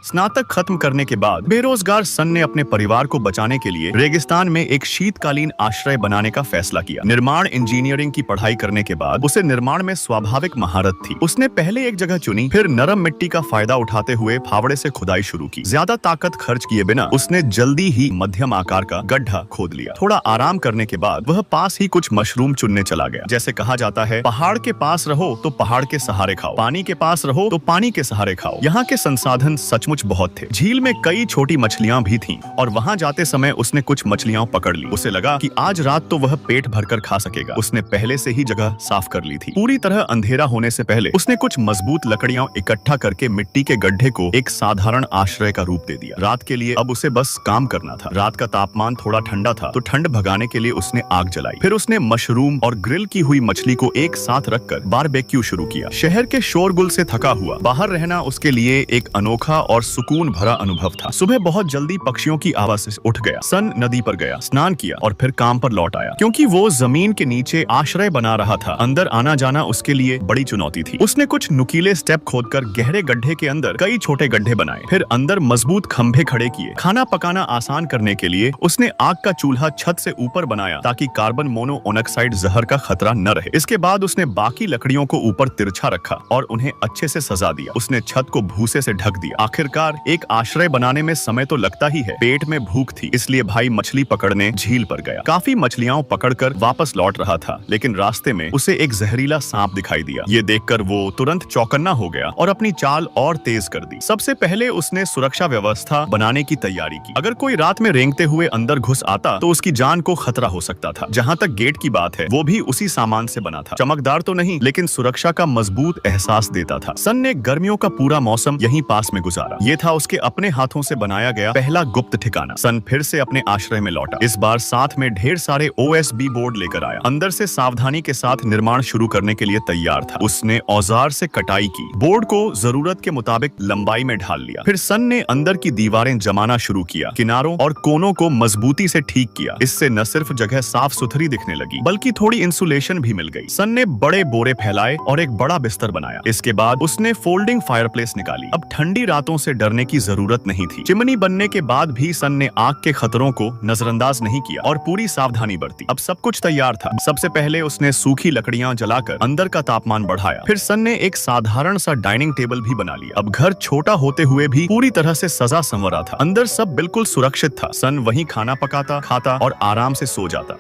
स्नातक खत्म करने के बाद बेरोजगार सन ने अपने परिवार को बचाने के लिए रेगिस्तान में एक शीतकालीन आश्रय बनाने का फैसला किया। निर्माण इंजीनियरिंग की पढ़ाई करने के बाद उसे निर्माण में स्वाभाविक महारत थी। उसने पहले एक जगह चुनी, फिर नरम मिट्टी का फायदा उठाते हुए फावड़े से खुदाई शुरू की। ज्यादा ताकत खर्च किए बिना उसने जल्दी ही मध्यम आकार का गड्ढा खोद लिया। थोड़ा आराम करने के बाद वह पास ही कुछ मशरूम चुनने चला गया। जैसे कहा जाता है, पहाड़ के पास रहो तो पहाड़ के सहारे खाओ, पानी के पास रहो तो पानी के सहारे खाओ। यहाँ के संसाधन सचमुच बहुत थे। झील में कई छोटी मछलियाँ भी थीं और वहाँ जाते समय उसने कुछ मछलियाँ पकड़ ली। उसे लगा कि आज रात तो वह पेट भरकर खा सकेगा। उसने पहले से ही जगह साफ कर ली थी। पूरी तरह अंधेरा होने से पहले उसने कुछ मजबूत लकड़ियाँ इकट्ठा करके मिट्टी के गड्ढे को एक साधारण आश्रय का रूप दे दिया। रात के लिए अब उसे बस काम करना था। रात का तापमान थोड़ा ठंडा था तो ठंड भगाने के लिए उसने आग जलाई। फिर उसने मशरूम और ग्रिल की हुई मछली को एक साथ रखकर बारबेक्यू शुरू किया। शहर के शोरगुल से थका हुआ बाहर रहना उसके लिए एक अनोखा और सुकून भरा अनुभव था। सुबह बहुत जल्दी पक्षियों की आवाज से उठ गया। सन नदी पर गया, स्नान किया और फिर काम पर लौट आया। क्योंकि वो जमीन के नीचे आश्रय बना रहा था, अंदर आना जाना उसके लिए बड़ी चुनौती थी। उसने कुछ नुकीले स्टेप खोदकर गहरे गड्ढे के अंदर कई छोटे गड्ढे बनाए, फिर अंदर मजबूत खंभे खड़े किए। खाना पकाना आसान करने के लिए उसने आग का चूल्हा छत से ऊपर बनाया ताकि कार्बन मोनोऑक्साइड जहर का खतरा न रहे। इसके बाद उसने बाकी लकड़ियों को ऊपर तिरछा रखा और उन्हें अच्छे से सजा दिया। उसने छत को भूसे से ढक दिया। आखिरकार एक आश्रय बनाने में समय तो लगता ही है। पेट में भूख थी, इसलिए भाई मछली पकड़ने झील पर गया। काफी मछलियां पकड़कर वापस लौट रहा था, लेकिन रास्ते में उसे एक जहरीला सांप दिखाई दिया। ये देखकर वो तुरंत चौकन्ना हो गया और अपनी चाल और तेज कर दी। सबसे पहले उसने सुरक्षा व्यवस्था बनाने की तैयारी की। अगर कोई रात में रेंगते हुए अंदर घुस आता तो उसकी जान को खतरा हो सकता था। जहाँ तक गेट की बात है, वो भी उसी सामान से बना था। चमकदार तो नहीं, लेकिन सुरक्षा का मजबूत एहसास देता था। सन ने गर्मियों का पूरा मौसम यहीं पास में गुजारा। ये था उसके अपने हाथों से बनाया गया पहला गुप्त ठिकाना। सन फिर से अपने आश्रय में लौटा। इस बार साथ में ढेर सारे OSB बोर्ड लेकर आया। अंदर से सावधानी के साथ निर्माण शुरू करने के लिए तैयार था। उसने औजार से कटाई की, बोर्ड को जरूरत के मुताबिक लंबाई में ढाल लिया। फिर सन ने अंदर की दीवारें जमाना शुरू किया, किनारों और कोनों को मजबूती से ठीक किया। इससे न सिर्फ जगह साफ सुथरी दिखने लगी, बल्कि थोड़ी इंसुलेशन भी मिल गई। सन ने बड़े बोरे फैलाए और एक बड़ा बिस्तर बनाया। इसके बाद उसने फोल्डिंग फायरप्लेस निकाली। अब ठंडी रातों से डरने की जरूरत नहीं थी। चिमनी बनने के बाद भी सन ने आग के खतरों को नजरअंदाज नहीं किया और पूरी सावधानी बरती। अब सब कुछ तैयार था। सबसे पहले उसने सूखी लकड़ियां जलाकर अंदर का तापमान बढ़ाया। फिर सन ने एक साधारण सा डाइनिंग टेबल भी बना लिया। अब घर छोटा होते हुए भी पूरी तरह से सजा संवरा था। अंदर सब बिल्कुल सुरक्षित था। सन वहीं खाना पकाता, खाता और आराम से सो जाता।